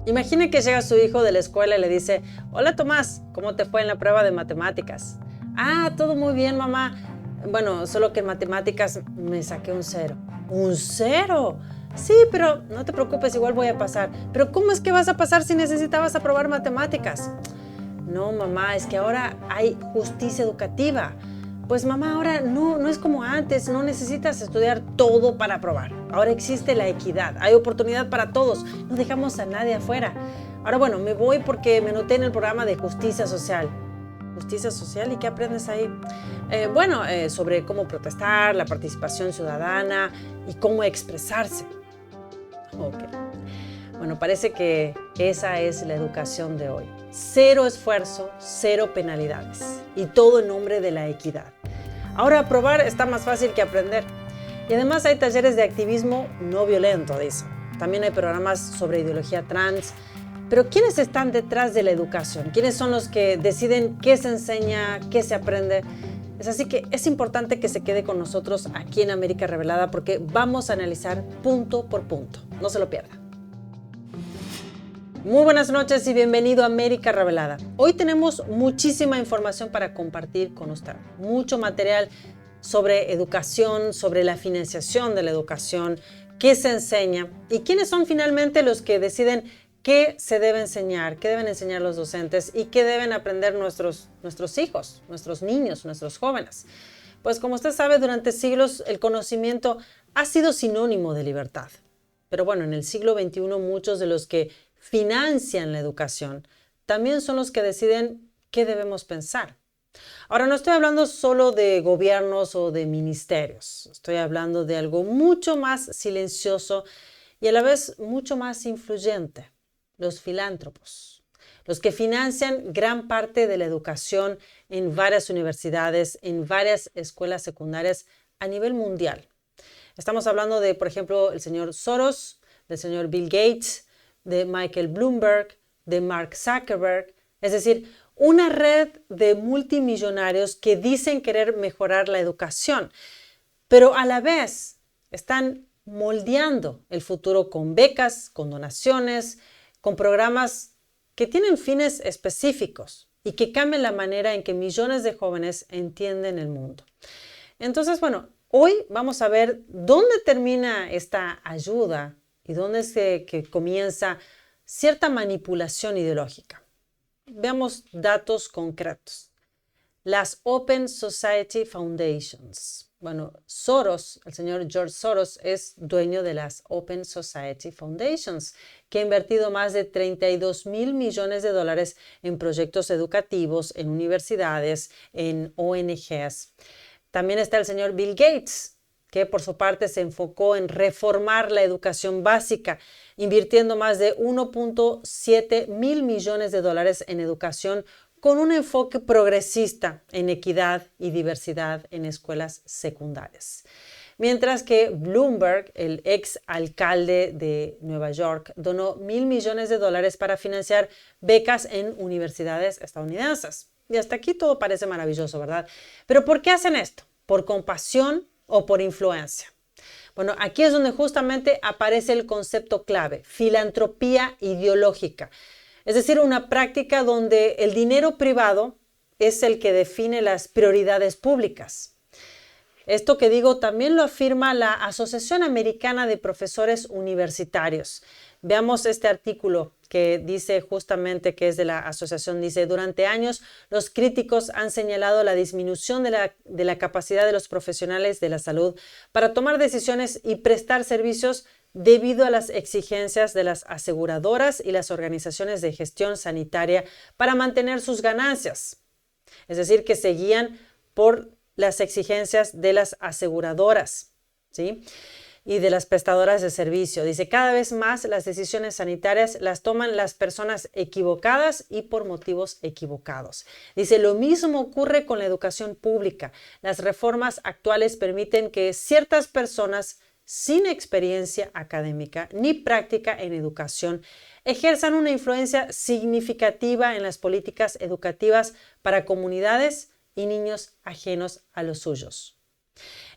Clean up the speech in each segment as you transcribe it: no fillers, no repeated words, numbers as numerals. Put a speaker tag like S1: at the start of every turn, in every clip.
S1: Imagine que llega su hijo de la escuela y le dice, hola Tomás, ¿cómo te fue en la prueba de matemáticas? Ah, todo muy bien, mamá. Bueno, solo que en matemáticas me saqué un 0. ¿Un 0? Sí, pero no te preocupes, igual voy a pasar. ¿Pero cómo es que vas a pasar si necesitabas aprobar matemáticas? No, mamá, es que ahora hay justicia educativa. Pues mamá, ahora no es como antes, no necesitas estudiar todo para aprobar. Ahora existe la equidad, hay oportunidad para todos, no dejamos a nadie afuera. Ahora bueno, me voy porque me noté en el programa de justicia social. ¿Justicia social? ¿Y qué aprendes ahí? Sobre cómo protestar, la participación ciudadana y cómo expresarse. Ok. Bueno, parece que esa es la educación de hoy. Cero esfuerzo, cero penalidades. Y todo en nombre de la equidad. Ahora aprobar está más fácil que aprender. Y además hay talleres de activismo no violento, dicen. También hay programas sobre ideología trans. Pero ¿quiénes están detrás de la educación? ¿Quiénes son los que deciden qué se enseña, qué se aprende? Es así que es importante que se quede con nosotros aquí en América Revelada porque vamos a analizar punto por punto. No se lo pierda. Muy buenas noches y bienvenido a América Revelada. Hoy tenemos muchísima información para compartir con usted. Mucho material sobre educación, sobre la financiación de la educación, qué se enseña y quiénes son finalmente los que deciden qué se debe enseñar, qué deben enseñar los docentes y qué deben aprender nuestros hijos, nuestros niños, nuestros jóvenes. Pues como usted sabe, durante siglos el conocimiento ha sido sinónimo de libertad. Pero bueno, en el siglo XXI muchos de los que financian la educación también son los que deciden qué debemos pensar. Ahora, no estoy hablando solo de gobiernos o de ministerios, estoy hablando de algo mucho más silencioso y a la vez mucho más influyente, los filántropos, los que financian gran parte de la educación en varias universidades, en varias escuelas secundarias a nivel mundial. Estamos hablando de, por ejemplo, el señor Soros, del señor Bill Gates, de Michael Bloomberg, de Mark Zuckerberg, es decir, una red de multimillonarios que dicen querer mejorar la educación, pero a la vez están moldeando el futuro con becas, con donaciones, con programas que tienen fines específicos y que cambian la manera en que millones de jóvenes entienden el mundo. Entonces, bueno, hoy vamos a ver dónde termina esta ayuda y dónde es que comienza cierta manipulación ideológica. Veamos datos concretos. Las Open Society Foundations. Bueno, Soros, el señor George Soros, es dueño de las Open Society Foundations, que ha invertido más de 32 mil millones de dólares en proyectos educativos, en universidades, en ONGs. También está el señor Bill Gates, que por su parte se enfocó en reformar la educación básica, invirtiendo más de 1.7 mil millones de dólares en educación con un enfoque progresista en equidad y diversidad en escuelas secundarias. Mientras que Bloomberg, el ex alcalde de Nueva York, donó $1.000 millones para financiar becas en universidades estadounidenses. Y hasta aquí todo parece maravilloso, ¿verdad? Pero ¿por qué hacen esto? ¿Por compasión o por influencia? Bueno, aquí es donde justamente aparece el concepto clave, filantropía ideológica. Es decir, una práctica donde el dinero privado es el que define las prioridades públicas. Esto que digo también lo afirma la Asociación Americana de Profesores Universitarios. Veamos este artículo que dice justamente que es de la asociación. Dice, durante años los críticos han señalado la disminución de la capacidad de los profesionales de la salud para tomar decisiones y prestar servicios debido a las exigencias de las aseguradoras y las organizaciones de gestión sanitaria para mantener sus ganancias. Es decir, que se guían por las exigencias de las aseguradoras, ¿sí? Y de las prestadoras de servicio. Dice, cada vez más las decisiones sanitarias las toman las personas equivocadas y por motivos equivocados. Dice, lo mismo ocurre con la educación pública. Las reformas actuales permiten que ciertas personas sin experiencia académica ni práctica en educación ejerzan una influencia significativa en las políticas educativas para comunidades y niños ajenos a los suyos.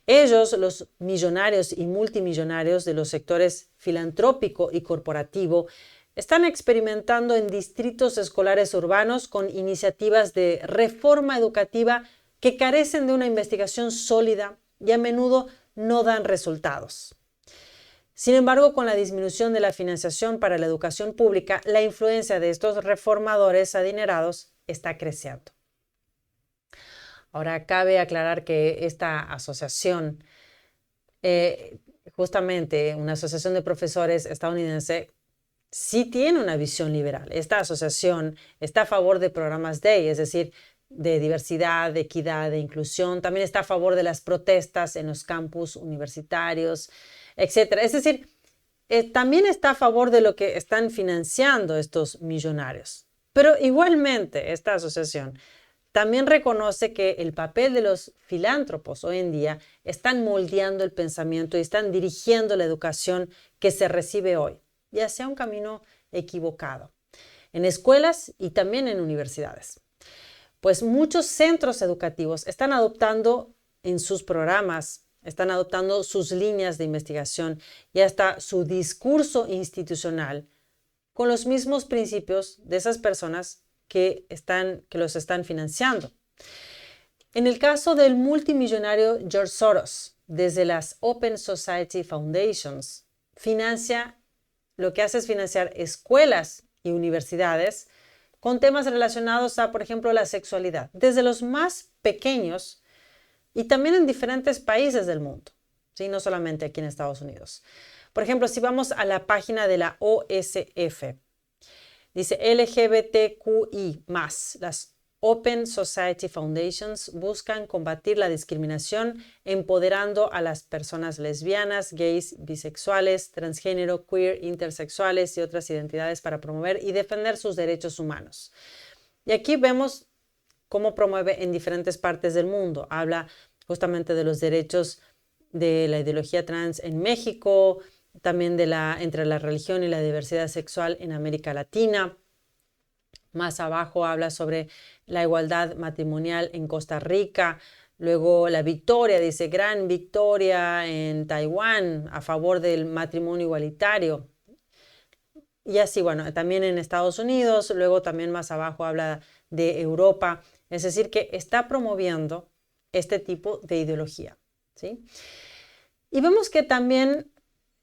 S1: Ellos, los millonarios y multimillonarios de los sectores filantrópico y corporativo, están experimentando en distritos escolares urbanos con iniciativas de reforma educativa que carecen de una investigación sólida y a menudo no dan resultados. Sin embargo, con la disminución de la financiación para la educación pública, la influencia de estos reformadores adinerados está creciendo. Ahora, cabe aclarar que esta asociación, justamente una asociación de profesores estadounidense, sí tiene una visión liberal. Esta asociación está a favor de programas DEI, es decir, de diversidad, de equidad, de inclusión. También está a favor de las protestas en los campus universitarios, etc. Es decir, también está a favor de lo que están financiando estos millonarios. Pero igualmente, esta asociación también reconoce que el papel de los filántropos hoy en día están moldeando el pensamiento y están dirigiendo la educación que se recibe hoy, y hacia un camino equivocado, en escuelas y también en universidades. Pues muchos centros educativos están adoptando en sus programas, están adoptando sus líneas de investigación y hasta su discurso institucional con los mismos principios de esas personas que los están financiando. En el caso del multimillonario George Soros, desde las Open Society Foundations, lo que hace es financiar escuelas y universidades con temas relacionados a, por ejemplo, la sexualidad, desde los más pequeños y también en diferentes países del mundo, ¿sí? No solamente aquí en Estados Unidos. Por ejemplo, si vamos a la página de la OSF, dice LGBTQI+, las Open Society Foundations buscan combatir la discriminación empoderando a las personas lesbianas, gays, bisexuales, transgénero, queer, intersexuales y otras identidades para promover y defender sus derechos humanos. Y aquí vemos cómo promueve en diferentes partes del mundo. Habla justamente de los derechos de la ideología trans en México, también entre la religión y la diversidad sexual en América Latina. Más abajo habla sobre la igualdad matrimonial en Costa Rica. Luego la victoria, dice, gran victoria en Taiwán a favor del matrimonio igualitario. Y así, bueno, también en Estados Unidos. Luego también más abajo habla de Europa. Es decir, que está promoviendo este tipo de ideología, ¿sí? Y vemos que también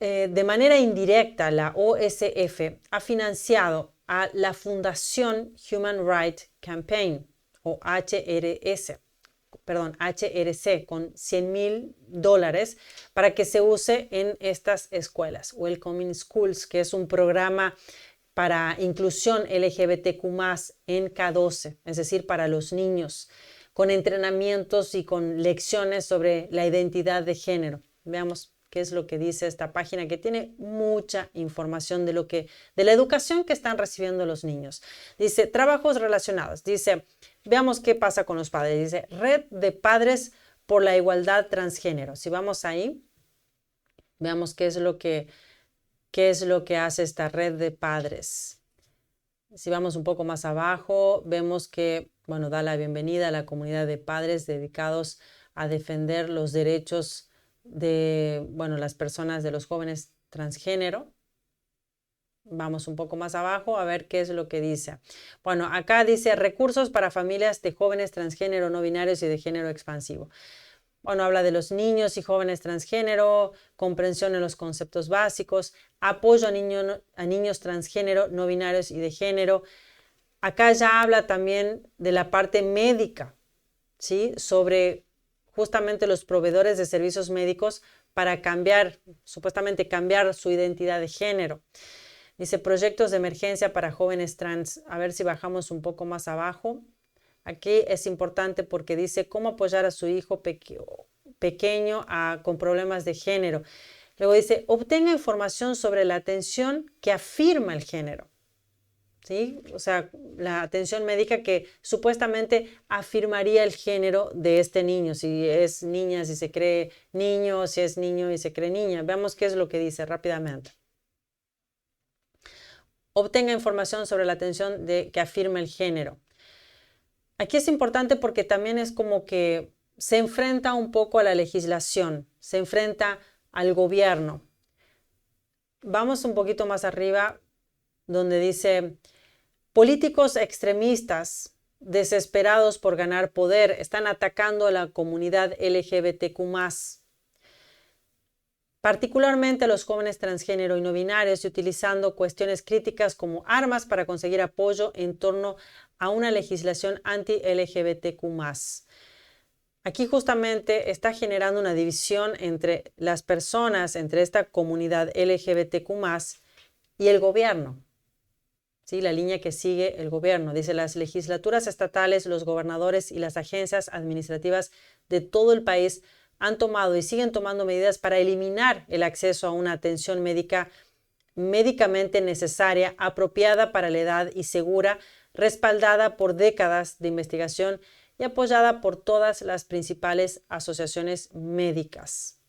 S1: de manera indirecta la OSF ha financiado a la Fundación Human Rights Campaign o HRC con $100,000 para que se use en estas escuelas. Welcoming Schools, que es un programa para inclusión LGBTQ+ en K-12, es decir, para los niños, con entrenamientos y con lecciones sobre la identidad de género. Veamos qué es lo que dice esta página, que tiene mucha información de la educación que están recibiendo los niños. Dice, trabajos relacionados. Dice, veamos qué pasa con los padres. Dice, Red de Padres por la Igualdad Transgénero. Si vamos ahí, veamos qué es lo que hace esta red de padres. Si vamos un poco más abajo, vemos que, bueno, da la bienvenida a la comunidad de padres dedicados a defender los derechos de, bueno, las personas, de los jóvenes transgénero. Vamos un poco más abajo a ver qué es lo que dice. Bueno, acá dice recursos para familias de jóvenes transgénero, no binarios y de género expansivo. Bueno, habla de los niños y jóvenes transgénero, comprensión en los conceptos básicos, apoyo a niños transgénero, no binarios y de género. Acá ya habla también de la parte médica, ¿sí? Sobre justamente los proveedores de servicios médicos para supuestamente cambiar su identidad de género. Dice proyectos de emergencia para jóvenes trans. A ver si bajamos un poco más abajo. Aquí es importante porque dice cómo apoyar a su hijo pequeño con problemas de género. Luego dice, obtenga información sobre la atención que afirma el género. ¿Sí? O sea, la atención médica que supuestamente afirmaría el género de este niño. Si es niña, si se cree niño, si es niño y se cree niña. Veamos qué es lo que dice rápidamente. Obtenga información sobre la atención que afirma el género. Aquí es importante porque también es como que se enfrenta un poco a la legislación, se enfrenta al gobierno. Vamos un poquito más arriba, donde dice, políticos extremistas desesperados por ganar poder están atacando a la comunidad LGBTQ+, particularmente a los jóvenes transgénero y no binarios, y utilizando cuestiones críticas como armas para conseguir apoyo en torno a una legislación anti-LGBTQ+. Aquí justamente está generando una división entre las personas, entre esta comunidad LGBTQ+, y el gobierno. ¿Sí? La línea que sigue el gobierno. Dice, las legislaturas estatales, los gobernadores y las agencias administrativas de todo el país han tomado y siguen tomando medidas para eliminar el acceso a una atención médica médicamente necesaria, apropiada para la edad y segura, respaldada por décadas de investigación y apoyada por todas las principales asociaciones médicas.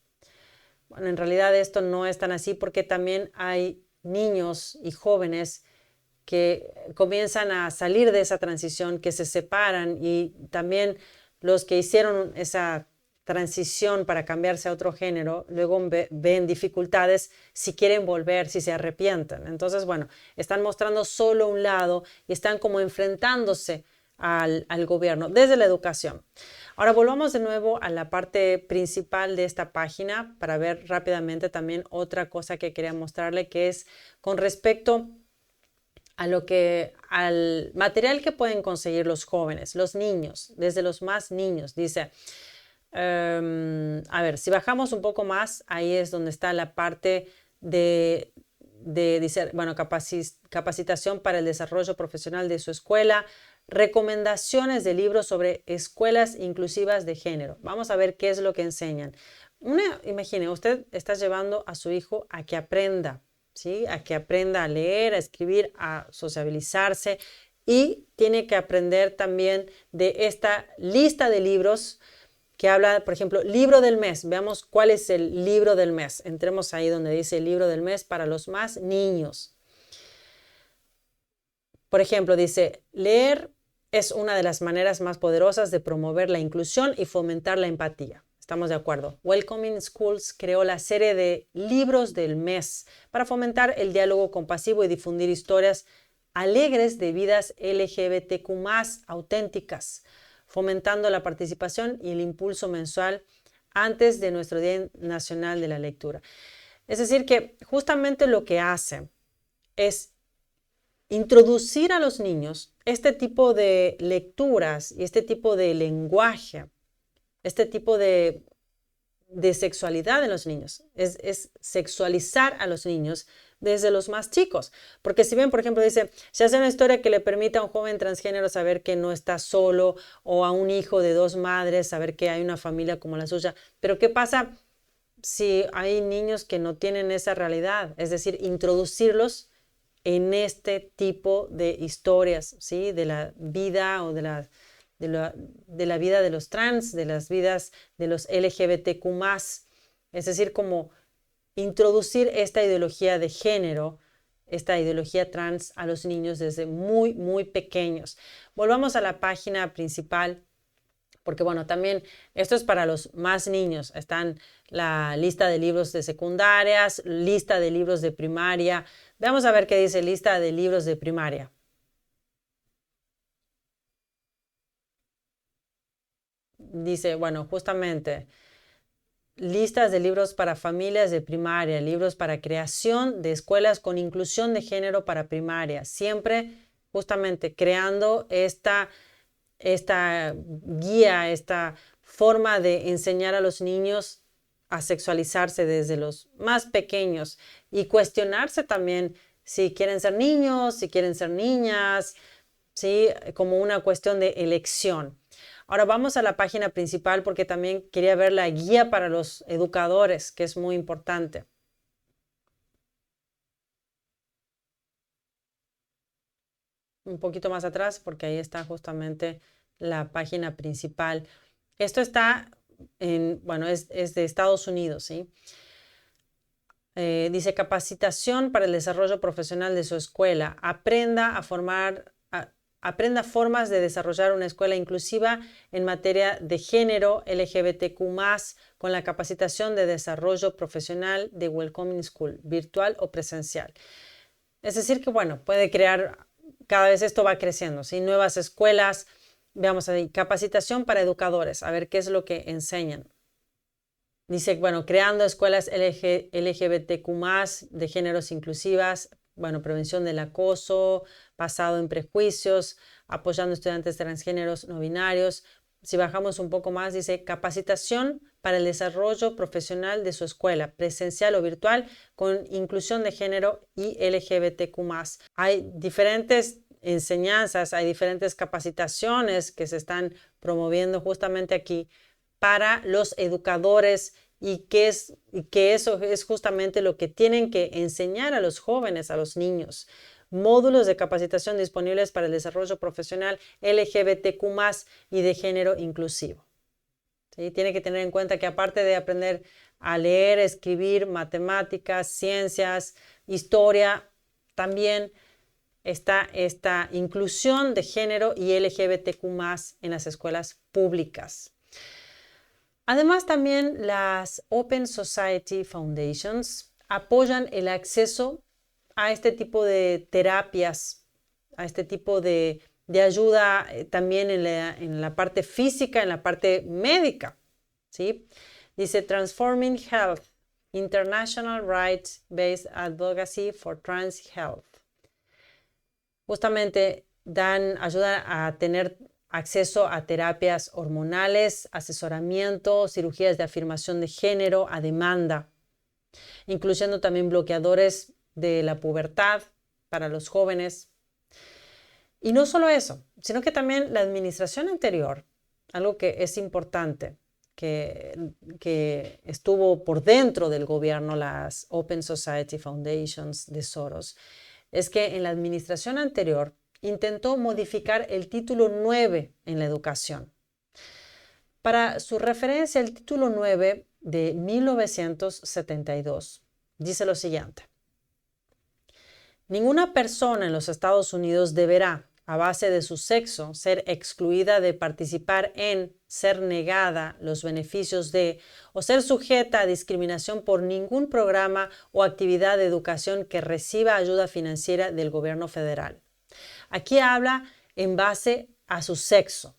S1: Bueno, en realidad esto no es tan así porque también hay niños y jóvenes que comienzan a salir de esa transición, que se separan, y también los que hicieron esa transición para cambiarse a otro género, luego ven dificultades si quieren volver, si se arrepienten. Entonces, bueno, están mostrando solo un lado y están como enfrentándose al gobierno desde la educación. Ahora volvamos de nuevo a la parte principal de esta página para ver rápidamente también otra cosa que quería mostrarle, que es con respecto al material que pueden conseguir los jóvenes, los niños, desde los más niños. Dice, a ver, si bajamos un poco más, ahí es donde está la parte dice, bueno, capacitación para el desarrollo profesional de su escuela, recomendaciones de libros sobre escuelas inclusivas de género. Vamos a ver qué es lo que enseñan. Imagine, usted está llevando a su hijo a que aprenda, ¿sí? A que aprenda a leer, a escribir, a sociabilizarse, y tiene que aprender también de esta lista de libros que habla, por ejemplo, libro del mes. Veamos cuál es el libro del mes. Entremos ahí donde dice el libro del mes para los más niños. Por ejemplo, dice, leer es una de las maneras más poderosas de promover la inclusión y fomentar la empatía. Estamos de acuerdo. Welcoming Schools creó la serie de libros del mes para fomentar el diálogo compasivo y difundir historias alegres de vidas LGBTQ+ auténticas, fomentando la participación y el impulso mensual antes de nuestro Día Nacional de la Lectura. Es decir, que justamente lo que hace es introducir a los niños este tipo de lecturas y este tipo de lenguaje, este tipo de sexualidad en los niños. Es sexualizar a los niños desde los más chicos. Porque si bien, por ejemplo, dice, se hace una historia que le permita a un joven transgénero saber que no está solo, o a un hijo de dos madres saber que hay una familia como la suya. Pero ¿qué pasa si hay niños que no tienen esa realidad? Es decir, introducirlos en este tipo de historias, ¿sí? De la vida o de la vida de los trans, de las vidas de los LGBTQ+. Es decir, como introducir esta ideología de género, esta ideología trans a los niños desde muy, muy pequeños. Volvamos a la página principal, porque bueno, también esto es para los más niños. Están la lista de libros de secundarias, lista de libros de primaria. Vamos a ver qué dice lista de libros de primaria. Dice, bueno, justamente, listas de libros para familias de primaria, libros para creación de escuelas con inclusión de género para primaria. Siempre justamente creando esta guía, esta forma de enseñar a los niños a sexualizarse desde los más pequeños y cuestionarse también si quieren ser niños, si quieren ser niñas, ¿sí? Como una cuestión de elección. Ahora vamos a la página principal porque también quería ver la guía para los educadores, que es muy importante. Un poquito más atrás porque ahí está justamente la página principal. Esto está bueno, es de Estados Unidos, ¿sí? Dice capacitación para el desarrollo profesional de su escuela. Aprenda formas de desarrollar una escuela inclusiva en materia de género LGBTQ+, con la capacitación de desarrollo profesional de Welcoming School, virtual o presencial. Es decir que, bueno, puede crear, cada vez esto va creciendo, ¿sí? Nuevas escuelas, veamos ahí, capacitación para educadores, a ver qué es lo que enseñan. Dice, bueno, creando escuelas LGBTQ+, de géneros inclusivas, bueno, prevención del acoso, basado en prejuicios, apoyando estudiantes transgéneros no binarios. Si bajamos un poco más, dice capacitación para el desarrollo profesional de su escuela, presencial o virtual, con inclusión de género y LGBTQ+. Hay diferentes enseñanzas, hay diferentes capacitaciones que se están promoviendo justamente aquí para los educadores y que eso es justamente lo que tienen que enseñar a los jóvenes, a los niños. Módulos de capacitación disponibles para el desarrollo profesional LGBTQ+ y de género inclusivo. ¿Sí? Tiene que tener en cuenta que aparte de aprender a leer, escribir, matemáticas, ciencias, historia, también está esta inclusión de género y LGBTQ+ en las escuelas públicas. Además, también las Open Society Foundations apoyan el acceso a este tipo de terapias, a este tipo de ayuda también en la parte física, en la parte médica, ¿sí? Dice Transforming Health, International Rights-Based Advocacy for Trans Health. Justamente ayudan a tener acceso a terapias hormonales, asesoramiento, cirugías de afirmación de género a demanda, incluyendo también bloqueadores de la pubertad para los jóvenes. Y no solo eso, sino que también la administración anterior, algo que es importante, que estuvo por dentro del gobierno, las Open Society Foundations de Soros, es que en la administración anterior intentó modificar el título 9 en la educación. Para su referencia, el título 9 de 1972 dice lo siguiente: ninguna persona en los Estados Unidos deberá, a base de su sexo, ser excluida de participar en, ser negada los beneficios de o ser sujeta a discriminación por ningún programa o actividad de educación que reciba ayuda financiera del gobierno federal. Aquí habla en base a su sexo.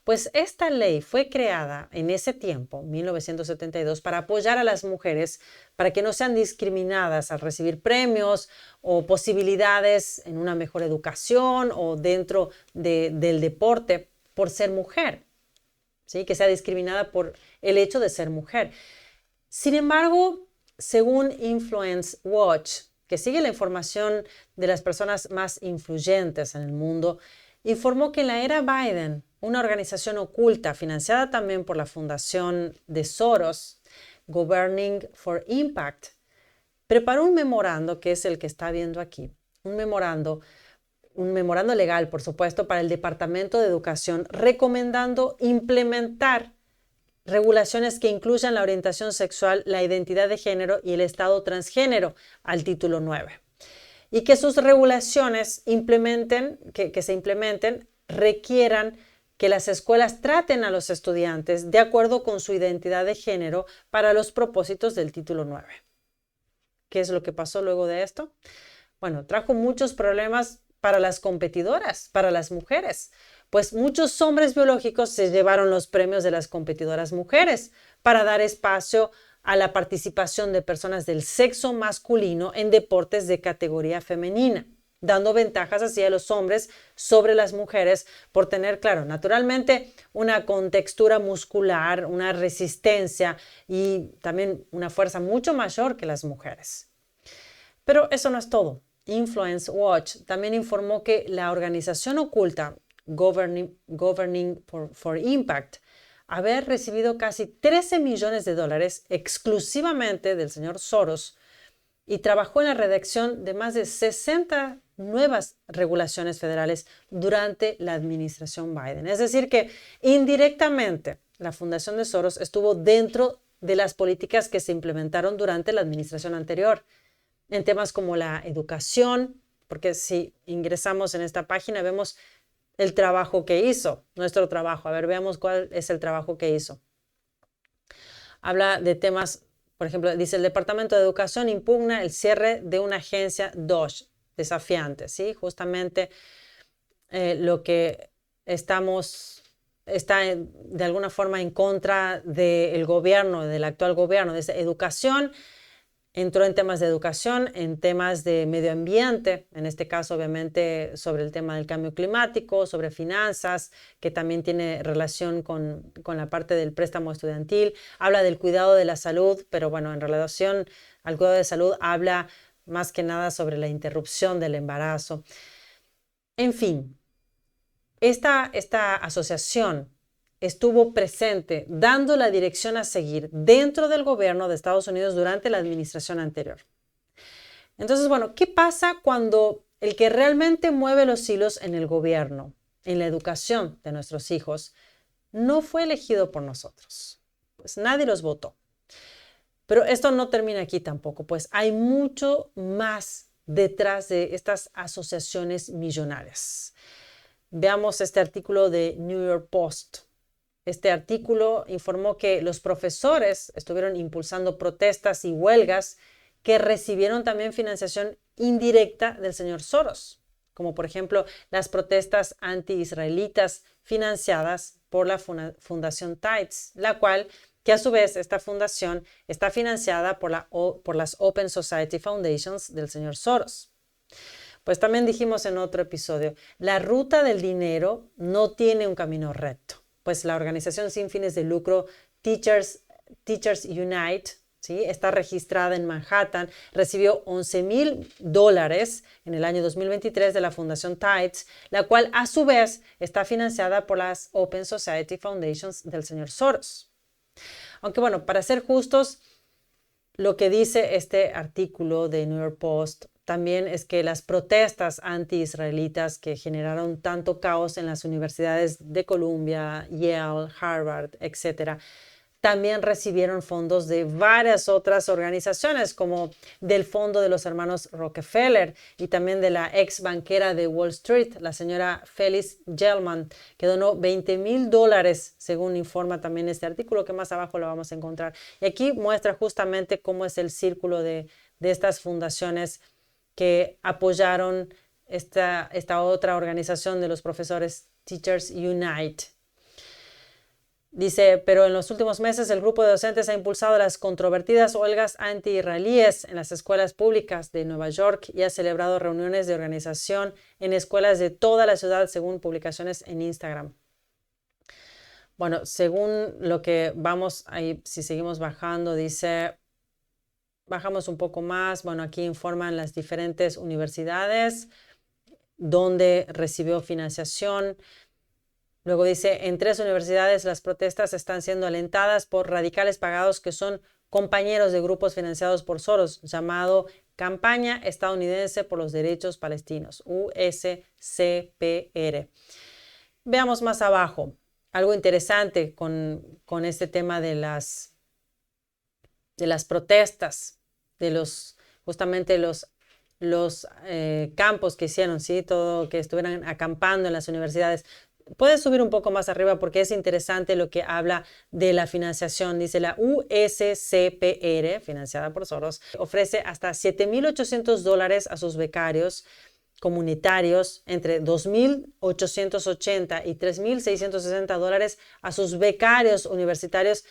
S1: Pues esta ley fue creada en ese tiempo, 1972, para apoyar a las mujeres para que no sean discriminadas al recibir premios o posibilidades en una mejor educación o dentro del deporte por ser mujer, ¿sí? Que sea discriminada por el hecho de ser mujer. Sin embargo, según Influence Watch, que sigue la información de las personas más influyentes en el mundo, informó que en la era Biden, una organización oculta financiada también por la fundación de Soros, Governing for Impact, preparó un memorando, que es el que está viendo aquí, un memorando legal, por supuesto, para el Departamento de Educación, recomendando implementar regulaciones que incluyan la orientación sexual, la identidad de género y el estado transgénero al título 9. Y que sus regulaciones que se implementen requieran que las escuelas traten a los estudiantes de acuerdo con su identidad de género para los propósitos del título 9. ¿Qué es lo que pasó luego de esto? Bueno, trajo muchos problemas para las competidoras, para las mujeres, pues muchos hombres biológicos se llevaron los premios de las competidoras mujeres para dar espacio a la participación de personas del sexo masculino en deportes de categoría femenina, dando ventajas así a los hombres sobre las mujeres por tener, claro, naturalmente una contextura muscular, una resistencia y también una fuerza mucho mayor que las mujeres. Pero eso no es todo. Influence Watch también informó que la organización oculta Governing for Impact haber recibido casi 13 millones de dólares exclusivamente del señor Soros y trabajó en la redacción de más de 60 nuevas regulaciones federales durante la administración Biden. Es decir, que indirectamente la Fundación de Soros estuvo dentro de las políticas que se implementaron durante la administración anterior, en temas como la educación, porque si ingresamos en esta página vemos el trabajo que hizo, nuestro trabajo. A ver, veamos cuál es el trabajo que hizo. Habla de temas, por ejemplo, dice el Departamento de Educación impugna el cierre de una agencia DOJ. desafiante, ¿sí? Justamente lo que está de alguna forma en contra del gobierno, del actual gobierno, de educación. Entró en temas de educación, en temas de medio ambiente, en este caso obviamente sobre el tema del cambio climático, sobre finanzas, que también tiene relación con la parte del préstamo estudiantil. Habla del cuidado de la salud, pero bueno, en relación al cuidado de salud habla más que nada sobre la interrupción del embarazo. En fin, esta asociación estuvo presente dando la dirección a seguir dentro del gobierno de Estados Unidos durante la administración anterior. Entonces, bueno, ¿qué pasa cuando el que realmente mueve los hilos en el gobierno, en la educación de nuestros hijos, no fue elegido por nosotros? Pues nadie los votó. Pero esto no termina aquí tampoco, pues hay mucho más detrás de estas asociaciones millonarias. Veamos este artículo de New York Post. Este artículo informó que los profesores estuvieron impulsando protestas y huelgas que recibieron también financiación indirecta del señor Soros, como por ejemplo las protestas anti-israelitas financiadas por la Fundación Tides, la cual, que a su vez esta fundación está financiada por las Open Society Foundations del señor Soros. Pues también dijimos en otro episodio, la ruta del dinero no tiene un camino recto. Pues la organización sin fines de lucro Teachers Unite, ¿sí?, está registrada en Manhattan, recibió $11,000 en el año 2023 de la Fundación Tides, la cual a su vez está financiada por las Open Society Foundations del señor Soros. Aunque bueno, para ser justos, lo que dice este artículo de New York Post también es que las protestas anti-israelitas que generaron tanto caos en las universidades de Columbia, Yale, Harvard, etc., también recibieron fondos de varias otras organizaciones, como del Fondo de los Hermanos Rockefeller y también de la ex banquera de Wall Street, la señora Phyllis Gelman, que donó $20,000, según informa también este artículo, que más abajo lo vamos a encontrar. Y aquí muestra justamente cómo es el círculo de estas fundaciones que apoyaron esta otra organización de los profesores, Teachers Unite. Dice, pero en los últimos meses el grupo de docentes ha impulsado las controvertidas huelgas anti-israelíes en las escuelas públicas de Nueva York y ha celebrado reuniones de organización en escuelas de toda la ciudad, según publicaciones en Instagram. Bueno, según lo que vamos ahí, si seguimos bajando, dice, bajamos un poco más. Bueno, aquí informan las diferentes universidades donde recibió financiación. Luego dice, en 3 universidades las protestas están siendo alentadas por radicales pagados que son compañeros de grupos financiados por Soros, llamado Campaña Estadounidense por los Derechos Palestinos, USCPR. Veamos más abajo. Algo interesante con este tema de las protestas, de justamente los campos que hicieron, ¿sí? Todo que estuvieran acampando en las universidades. Puedes subir un poco más arriba porque es interesante lo que habla de la financiación. Dice la USCPR, financiada por Soros, ofrece hasta $7,800 a sus becarios comunitarios, entre $2,880 y $3,660 a sus becarios universitarios,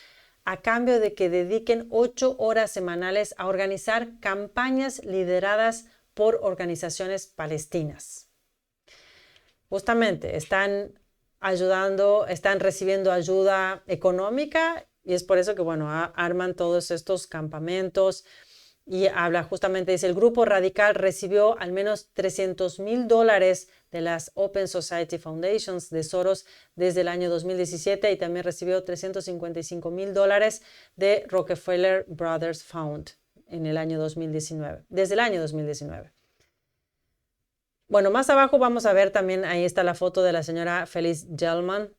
S1: a cambio de que dediquen 8 horas semanales a organizar campañas lideradas por organizaciones palestinas. Justamente están ayudando, están recibiendo ayuda económica y es por eso que, bueno, arman todos estos campamentos y habla justamente, dice, el grupo radical recibió al menos $300,000 de las Open Society Foundations de Soros desde el año 2017 y también recibió $355,000 de Rockefeller Brothers Fund en el año 2019, desde el año 2019. Bueno, más abajo vamos a ver también, ahí está la foto de la señora Phyllis Gelman,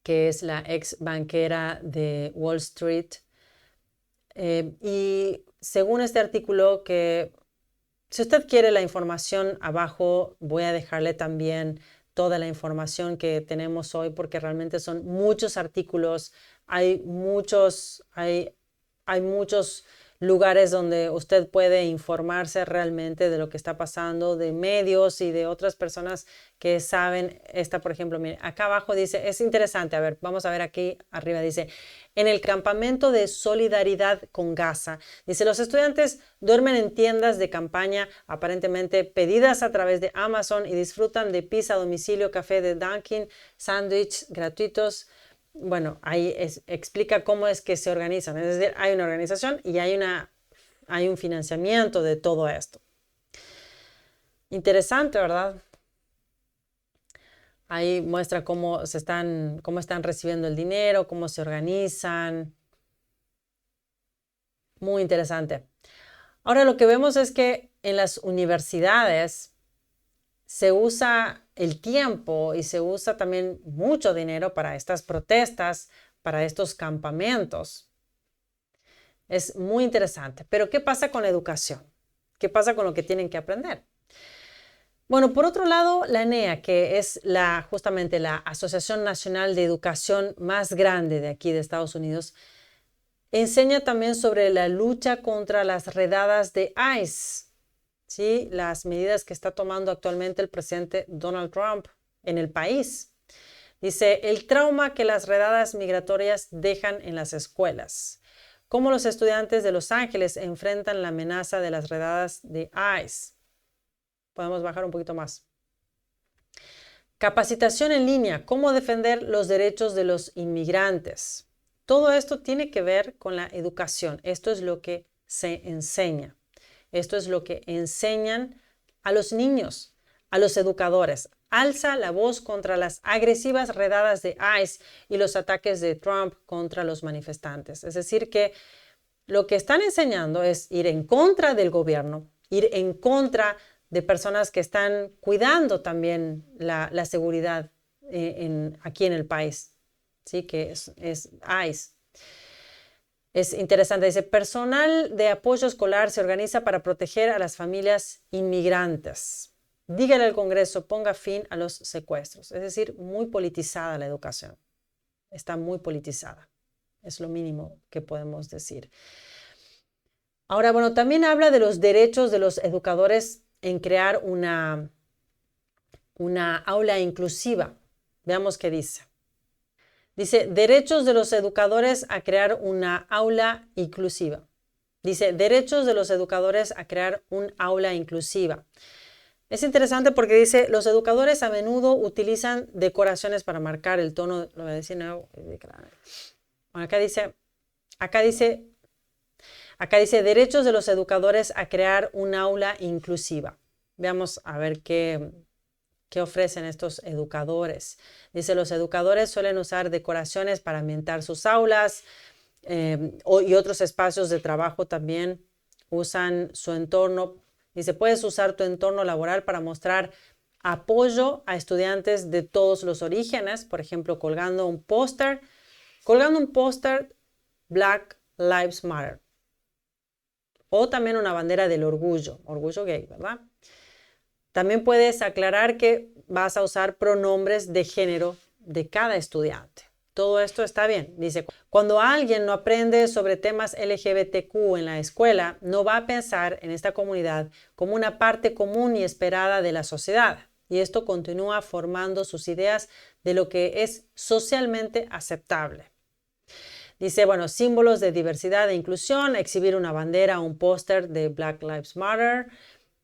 S1: que es la ex banquera de Wall Street. Y según este artículo, que si usted quiere la información abajo, voy a dejarle también toda la información que tenemos hoy, porque realmente son muchos artículos, hay muchos lugares donde usted puede informarse realmente de lo que está pasando, de medios y de otras personas que saben. Por ejemplo, mire, acá abajo dice, es interesante, a ver, vamos a ver aquí arriba, dice, en el campamento de solidaridad con Gaza, dice, los estudiantes duermen en tiendas de campaña aparentemente pedidas a través de Amazon y disfrutan de pizza a domicilio, café de Dunkin', sándwiches gratuitos. Bueno, ahí explica cómo es que se organizan. Es decir, hay una organización y hay un financiamiento de todo esto. Interesante, ¿verdad? Ahí muestra cómo están recibiendo el dinero, cómo se organizan. Muy interesante. Ahora lo que vemos es que en las universidades se usa el tiempo y se usa también mucho dinero para estas protestas, para estos campamentos. Es muy interesante. Pero ¿qué pasa con la educación? ¿Qué pasa con lo que tienen que aprender? Bueno, por otro lado, la ENEA, que es justamente la Asociación Nacional de Educación más grande de aquí de Estados Unidos, enseña también sobre la lucha contra las redadas de ICE, ¿sí? Las medidas que está tomando actualmente el presidente Donald Trump en el país. Dice, el trauma que las redadas migratorias dejan en las escuelas. Cómo los estudiantes de Los Ángeles enfrentan la amenaza de las redadas de ICE. Podemos bajar un poquito más. Capacitación en línea. Cómo defender los derechos de los inmigrantes. Todo esto tiene que ver con la educación. Esto es lo que se enseña. Esto es lo que enseñan a los niños, a los educadores. Alza la voz contra las agresivas redadas de ICE y los ataques de Trump contra los manifestantes. Es decir, que lo que están enseñando es ir en contra del gobierno, ir en contra de personas que están cuidando también la seguridad aquí en el país, ¿sí? Que es ICE. Es interesante, dice, personal de apoyo escolar se organiza para proteger a las familias inmigrantes. Dígale al Congreso, ponga fin a los secuestros. Es decir, muy politizada la educación. Está muy politizada. Es lo mínimo que podemos decir. Ahora, bueno, también habla de los derechos de los educadores en crear una aula inclusiva. Veamos qué dice. Dice, derechos de los educadores a crear una aula inclusiva. Dice, derechos de los educadores a crear un aula inclusiva. Es interesante porque dice, los educadores a menudo utilizan decoraciones para marcar el tono. Lo voy a decir nuevo. Acá dice, derechos de los educadores a crear un aula inclusiva. Veamos a ver qué ofrecen estos educadores. Dice, los educadores suelen usar decoraciones para ambientar sus aulas y otros espacios de trabajo también. Usan su entorno. Dice, puedes usar tu entorno laboral para mostrar apoyo a estudiantes de todos los orígenes. Por ejemplo, colgando un póster, Black Lives Matter. O también una bandera del orgullo gay, ¿verdad? También puedes aclarar que vas a usar pronombres de género de cada estudiante. Todo esto está bien. Dice, cuando alguien no aprende sobre temas LGBTQ en la escuela, no va a pensar en esta comunidad como una parte común y esperada de la sociedad. Y esto continúa formando sus ideas de lo que es socialmente aceptable. Dice, bueno, símbolos de diversidad e inclusión, exhibir una bandera o un póster de Black Lives Matter.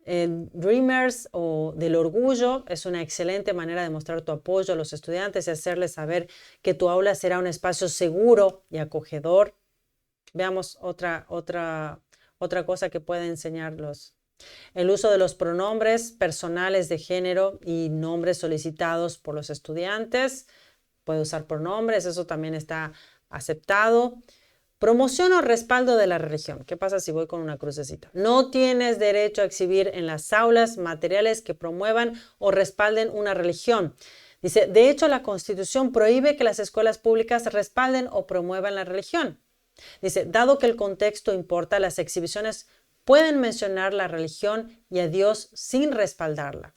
S1: Dreamers o del orgullo es una excelente manera de mostrar tu apoyo a los estudiantes y hacerles saber que tu aula será un espacio seguro y acogedor. Veamos otra cosa que puede enseñarlos. El uso de los pronombres personales de género y nombres solicitados por los estudiantes. Puede usar pronombres, eso también está aceptado. Promoción o respaldo de la religión. ¿Qué pasa si voy con una crucecita? No tienes derecho a exhibir en las aulas materiales que promuevan o respalden una religión. Dice, de hecho, la Constitución prohíbe que las escuelas públicas respalden o promuevan la religión. Dice, dado que el contexto importa, las exhibiciones pueden mencionar la religión y a Dios sin respaldarla.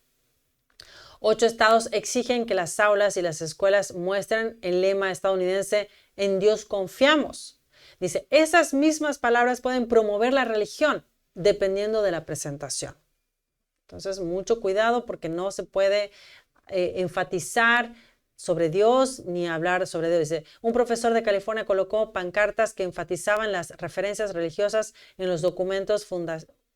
S1: 8 estados exigen que las aulas y las escuelas muestren el lema estadounidense, en Dios confiamos. Dice, esas mismas palabras pueden promover la religión dependiendo de la presentación. Entonces, mucho cuidado porque no se puede enfatizar sobre Dios ni hablar sobre Dios. Dice, un profesor de California colocó pancartas que enfatizaban las referencias religiosas en los documentos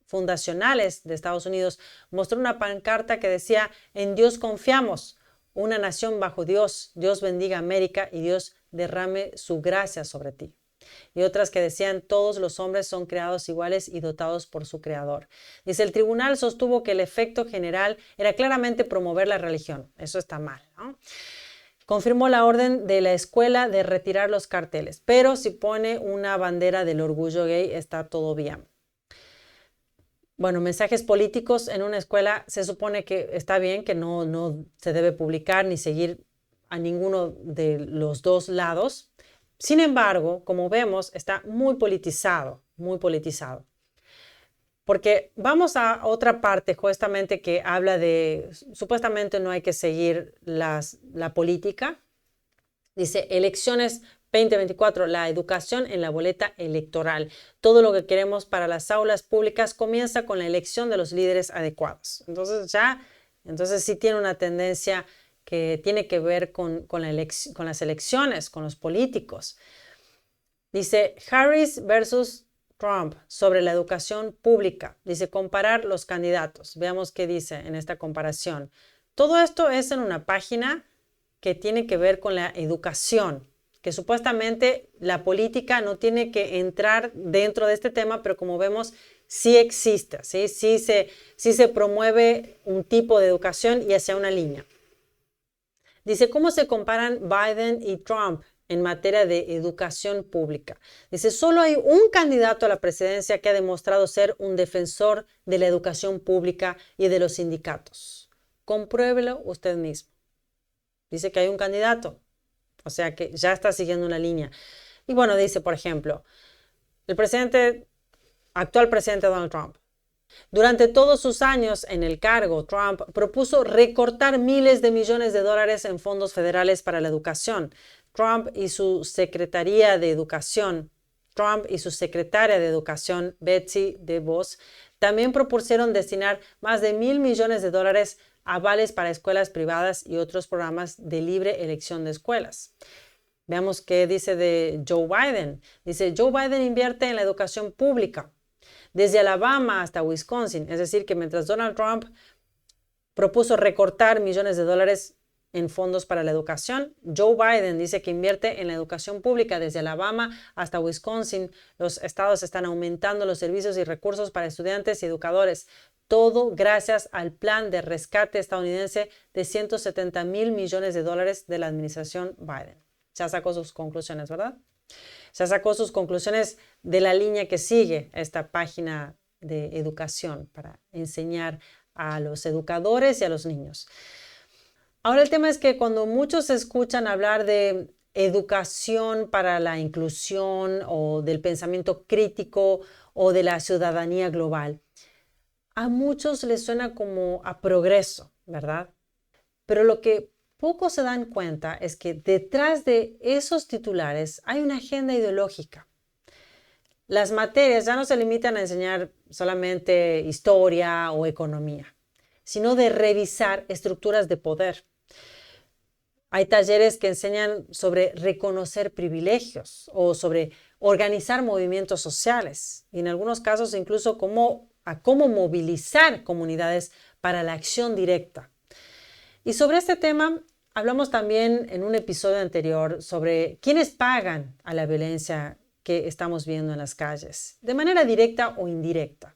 S1: fundacionales de Estados Unidos. Mostró una pancarta que decía, en Dios confiamos, una nación bajo Dios, Dios bendiga América y Dios derrame su gracia sobre ti. Y otras que decían, todos los hombres son creados iguales y dotados por su creador. Dice, el tribunal sostuvo que el efecto general era claramente promover la religión. Eso está mal, ¿no? Confirmó la orden de la escuela de retirar los carteles, pero si pone una bandera del orgullo gay, está todo bien. Bueno, mensajes políticos en una escuela se supone que está bien, que no se debe publicar ni seguir a ninguno de los dos lados. Sin embargo, como vemos, está muy politizado, muy politizado. Porque vamos a otra parte justamente que habla de, supuestamente no hay que seguir la política. Dice, elecciones 2024, la educación en la boleta electoral. Todo lo que queremos para las aulas públicas comienza con la elección de los líderes adecuados. Entonces sí tiene una tendencia que tiene que ver con las elecciones, con los políticos. Dice, Harris versus Trump sobre la educación pública. Dice, comparar los candidatos. Veamos qué dice en esta comparación. Todo esto es en una página que tiene que ver con la educación, que supuestamente la política no tiene que entrar dentro de este tema, pero como vemos, sí existe, sí se promueve un tipo de educación y hacia una línea. Dice, ¿cómo se comparan Biden y Trump en materia de educación pública? Dice, solo hay un candidato a la presidencia que ha demostrado ser un defensor de la educación pública y de los sindicatos. Compruébelo usted mismo. Dice que hay un candidato, o sea que ya está siguiendo una línea. Y bueno, dice, por ejemplo, el actual presidente Donald Trump. Durante todos sus años en el cargo, Trump propuso recortar miles de millones de dólares en fondos federales para la educación. Trump y su secretaria de Educación, Betsy DeVos, también propusieron destinar más de $1,000 millones a vales para escuelas privadas y otros programas de libre elección de escuelas. Veamos qué dice de Joe Biden. Dice, Joe Biden invierte en la educación pública, desde Alabama hasta Wisconsin. Es decir, que mientras Donald Trump propuso recortar millones de dólares en fondos para la educación, Joe Biden dice que invierte en la educación pública desde Alabama hasta Wisconsin. Los estados están aumentando los servicios y recursos para estudiantes y educadores. Todo gracias al plan de rescate estadounidense de $170,000 millones de la administración Biden. Ya sacó sus conclusiones, ¿verdad? Ya sacó sus conclusiones de la línea que sigue esta página de educación para enseñar a los educadores y a los niños. Ahora el tema es que cuando muchos escuchan hablar de educación para la inclusión o del pensamiento crítico o de la ciudadanía global, a muchos les suena como a progreso, ¿verdad? Pero lo que pocos se dan cuenta es que detrás de esos titulares hay una agenda ideológica. Las materias ya no se limitan a enseñar solamente historia o economía, sino de revisar estructuras de poder. Hay talleres que enseñan sobre reconocer privilegios o sobre organizar movimientos sociales y en algunos casos incluso cómo movilizar comunidades para la acción directa. Y sobre este tema hablamos también en un episodio anterior sobre quiénes pagan a la violencia que estamos viendo en las calles, de manera directa o indirecta.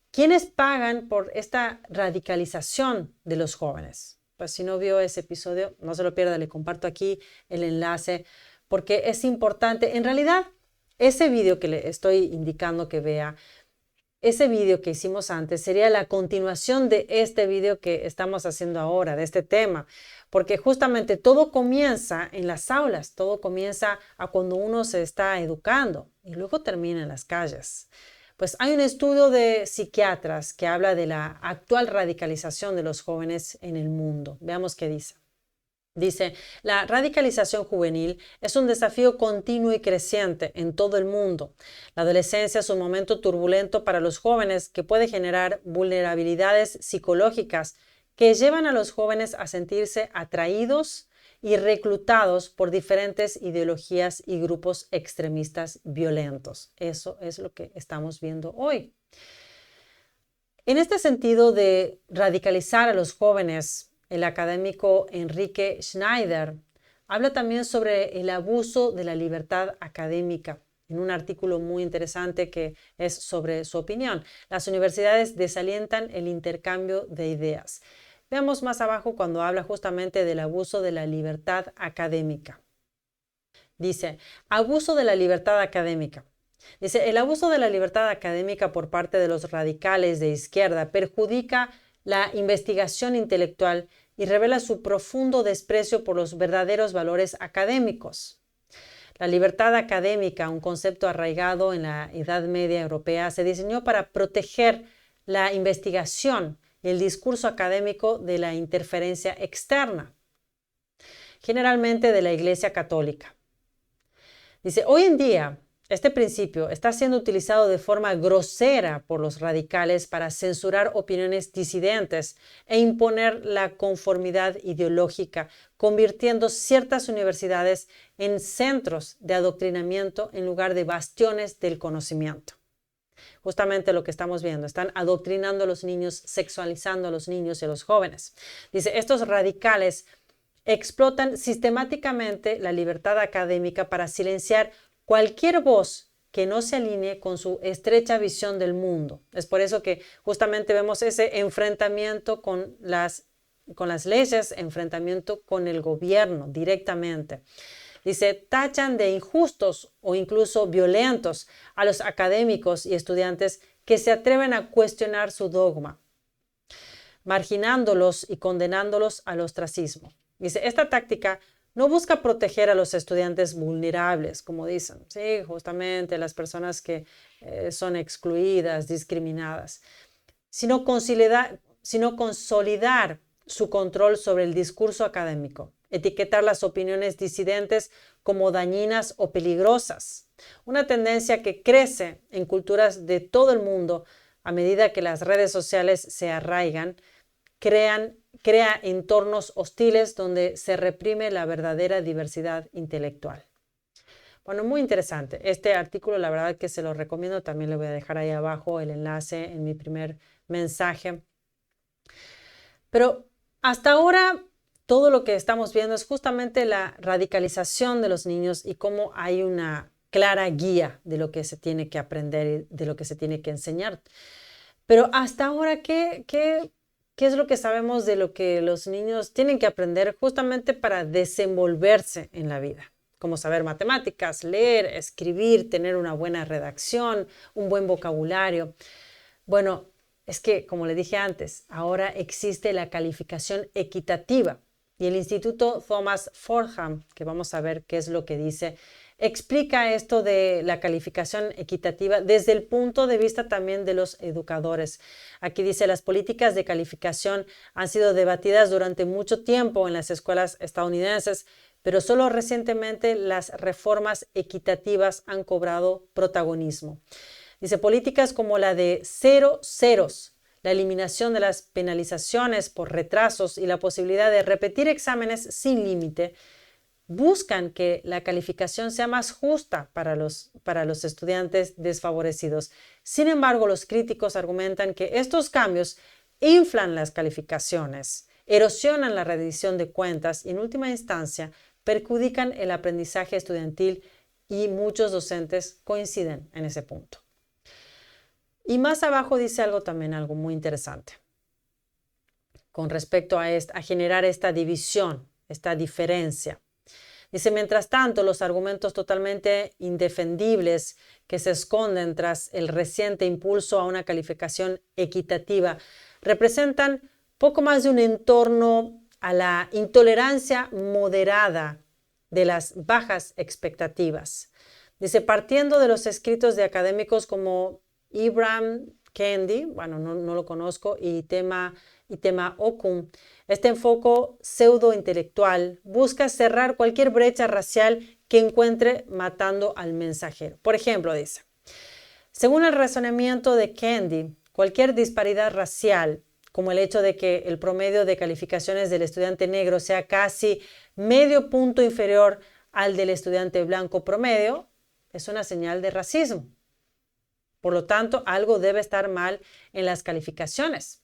S1: ¿Quiénes pagan por esta radicalización de los jóvenes? Pues si no vio ese episodio, no se lo pierda, le comparto aquí el enlace porque es importante. En realidad, ese video que le estoy indicando que vea, ese video que hicimos antes sería la continuación de este video que estamos haciendo ahora, de este tema, porque justamente todo comienza en las aulas, todo comienza a cuando uno se está educando y luego termina en las calles. Pues hay un estudio de psiquiatras que habla de la actual radicalización de los jóvenes en el mundo. Veamos qué dice. Dice, la radicalización juvenil es un desafío continuo y creciente en todo el mundo. La adolescencia es un momento turbulento para los jóvenes que puede generar vulnerabilidades psicológicas que llevan a los jóvenes a sentirse atraídos y reclutados por diferentes ideologías y grupos extremistas violentos. Eso es lo que estamos viendo hoy. En este sentido de radicalizar a los jóvenes, el académico Enrique Schneider habla también sobre el abuso de la libertad académica en un artículo muy interesante que es sobre su opinión. Las universidades desalientan el intercambio de ideas. Veamos más abajo cuando habla justamente del abuso de la libertad académica. Dice, abuso de la libertad académica. Dice, el abuso de la libertad académica por parte de los radicales de izquierda perjudica la investigación intelectual y revela su profundo desprecio por los verdaderos valores académicos. La libertad académica, un concepto arraigado en la Edad Media europea, se diseñó para proteger la investigación y el discurso académico de la interferencia externa, generalmente de la Iglesia Católica. Dice, hoy en día, este principio está siendo utilizado de forma grosera por los radicales para censurar opiniones disidentes e imponer la conformidad ideológica, convirtiendo ciertas universidades en centros de adoctrinamiento en lugar de bastiones del conocimiento. Justamente lo que estamos viendo, están adoctrinando a los niños, sexualizando a los niños y a los jóvenes. Dice, estos radicales explotan sistemáticamente la libertad académica para silenciar cualquier voz que no se alinee con su estrecha visión del mundo. Es por eso que justamente vemos ese enfrentamiento con las leyes, enfrentamiento con el gobierno directamente. Dice, tachan de injustos o incluso violentos a los académicos y estudiantes que se atreven a cuestionar su dogma, marginándolos y condenándolos al ostracismo. Dice, esta táctica no busca proteger a los estudiantes vulnerables, como dicen, sí, justamente las personas que son excluidas, discriminadas, sino consolidar su control sobre el discurso académico, etiquetar las opiniones disidentes como dañinas o peligrosas, una tendencia que crece en culturas de todo el mundo a medida que las redes sociales se arraigan, crea entornos hostiles donde se reprime la verdadera diversidad intelectual. Bueno, muy interesante. Este artículo, la verdad que se lo recomiendo. También le voy a dejar ahí abajo el enlace en mi primer mensaje. Pero hasta ahora, todo lo que estamos viendo es justamente la radicalización de los niños y cómo hay una clara guía de lo que se tiene que aprender y de lo que se tiene que enseñar. Pero hasta ahora, ¿qué es lo que sabemos de lo que los niños tienen que aprender justamente para desenvolverse en la vida? Como saber matemáticas, leer, escribir, tener una buena redacción, un buen vocabulario. Bueno, es que, como le dije antes, ahora existe la calificación equitativa y el Instituto Thomas Fordham, que vamos a ver qué es lo que dice, explica esto de la calificación equitativa desde el punto de vista también de los educadores. Aquí dice, las políticas de calificación han sido debatidas durante mucho tiempo en las escuelas estadounidenses, pero solo recientemente las reformas equitativas han cobrado protagonismo. Dice, políticas como la de 0 ceros, la eliminación de las penalizaciones por retrasos y la posibilidad de repetir exámenes sin límite, buscan que la calificación sea más justa para los estudiantes desfavorecidos. Sin embargo, los críticos argumentan que estos cambios inflan las calificaciones, erosionan la rendición de cuentas y, en última instancia, perjudican el aprendizaje estudiantil, y muchos docentes coinciden en ese punto. Y más abajo dice algo muy interesante con respecto a generar esta división, esta diferencia. Dice, mientras tanto, los argumentos totalmente indefendibles que se esconden tras el reciente impulso a una calificación equitativa representan poco más de un entorno a la intolerancia moderada de las bajas expectativas. Dice, partiendo de los escritos de académicos como Ibram Kendi, bueno, no lo conozco, y Tema Okun, Este enfoque pseudo-intelectual busca cerrar cualquier brecha racial que encuentre matando al mensajero. Por ejemplo, dice, según el razonamiento de Kendi, cualquier disparidad racial, como el hecho de que el promedio de calificaciones del estudiante negro sea casi medio punto inferior al del estudiante blanco promedio, es una señal de racismo. Por lo tanto, algo debe estar mal en las calificaciones.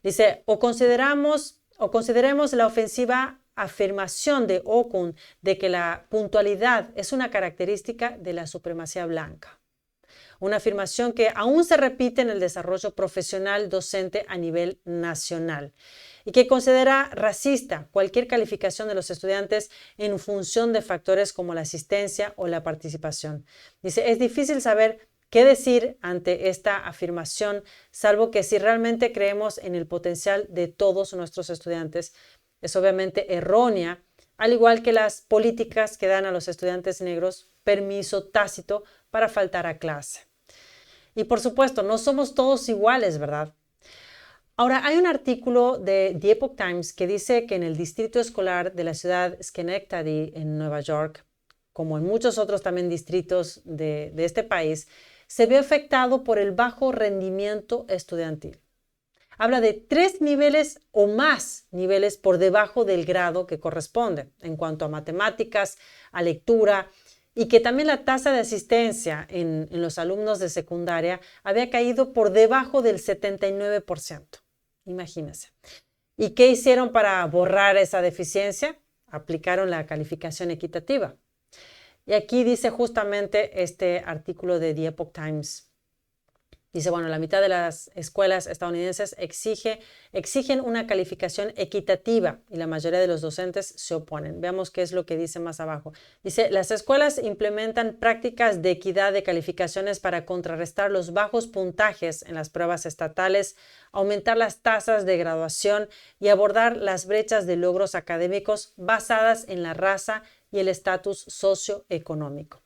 S1: Dice, consideremos la ofensiva afirmación de Okun de que la puntualidad es una característica de la supremacía blanca. Una afirmación que aún se repite en el desarrollo profesional docente a nivel nacional y que considera racista cualquier calificación de los estudiantes en función de factores como la asistencia o la participación. Dice, es difícil saber qué decir ante esta afirmación, salvo que si realmente creemos en el potencial de todos nuestros estudiantes. Es obviamente errónea, al igual que las políticas que dan a los estudiantes negros permiso tácito para faltar a clase. Y por supuesto, no somos todos iguales, ¿verdad? Ahora, hay un artículo de The Epoch Times que dice que en el distrito escolar de la ciudad Schenectady, en Nueva York, como en muchos otros también distritos de este país, se ve afectado por el bajo rendimiento estudiantil. Habla de 3 niveles o más niveles por debajo del grado que corresponde en cuanto a matemáticas, a lectura, y que también la tasa de asistencia en los alumnos de secundaria había caído por debajo del 79%. Imagínense. ¿Y qué hicieron para borrar esa deficiencia? Aplicaron la calificación equitativa. Y aquí dice justamente este artículo de The Epoch Times. Dice, bueno, la mitad de las escuelas estadounidenses exigen una calificación equitativa y la mayoría de los docentes se oponen. Veamos qué es lo que dice más abajo. Dice, las escuelas implementan prácticas de equidad de calificaciones para contrarrestar los bajos puntajes en las pruebas estatales, aumentar las tasas de graduación y abordar las brechas de logros académicos basadas en la raza y el estatus socioeconómico.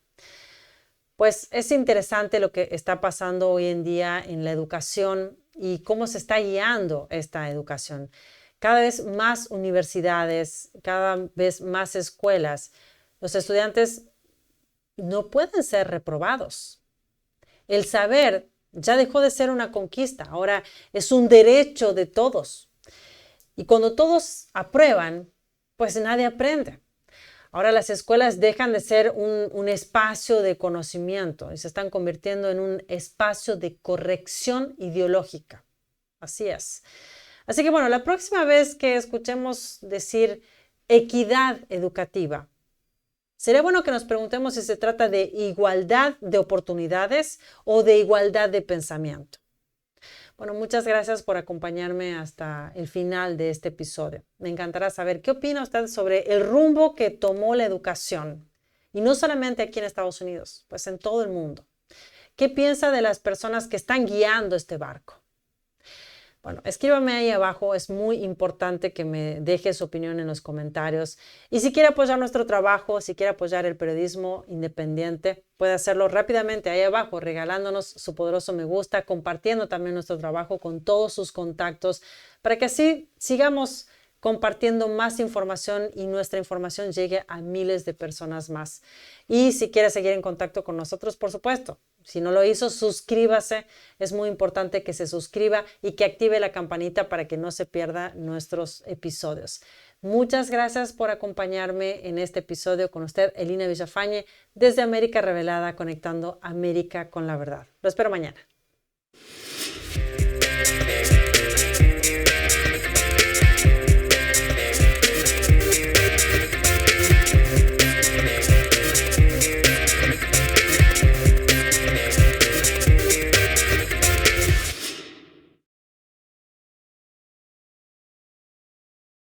S1: Pues es interesante lo que está pasando hoy en día en la educación y cómo se está guiando esta educación. Cada vez más universidades, cada vez más escuelas, los estudiantes no pueden ser reprobados. El saber ya dejó de ser una conquista, ahora es un derecho de todos. Y cuando todos aprueban, pues nadie aprende. Ahora las escuelas dejan de ser un espacio de conocimiento y se están convirtiendo en un espacio de corrección ideológica. Así es. Así que bueno, la próxima vez que escuchemos decir equidad educativa, sería bueno que nos preguntemos si se trata de igualdad de oportunidades o de igualdad de pensamiento. Bueno, muchas gracias por acompañarme hasta el final de este episodio. Me encantará saber qué opina usted sobre el rumbo que tomó la educación. Y no solamente aquí en Estados Unidos, pues en todo el mundo. ¿Qué piensa de las personas que están guiando este barco? Bueno, escríbame ahí abajo, es muy importante que me deje su opinión en los comentarios. Y si quiere apoyar nuestro trabajo, si quiere apoyar el periodismo independiente, puede hacerlo rápidamente ahí abajo, regalándonos su poderoso me gusta, compartiendo también nuestro trabajo con todos sus contactos, para que así sigamos compartiendo más información y nuestra información llegue a miles de personas más. Y si quiere seguir en contacto con nosotros, por supuesto, si no lo hizo, suscríbase. Es muy importante que se suscriba y que active la campanita para que no se pierda nuestros episodios. Muchas gracias por acompañarme en este episodio con usted, Elina Villafañe, desde América Revelada, conectando América con la verdad. Lo espero mañana.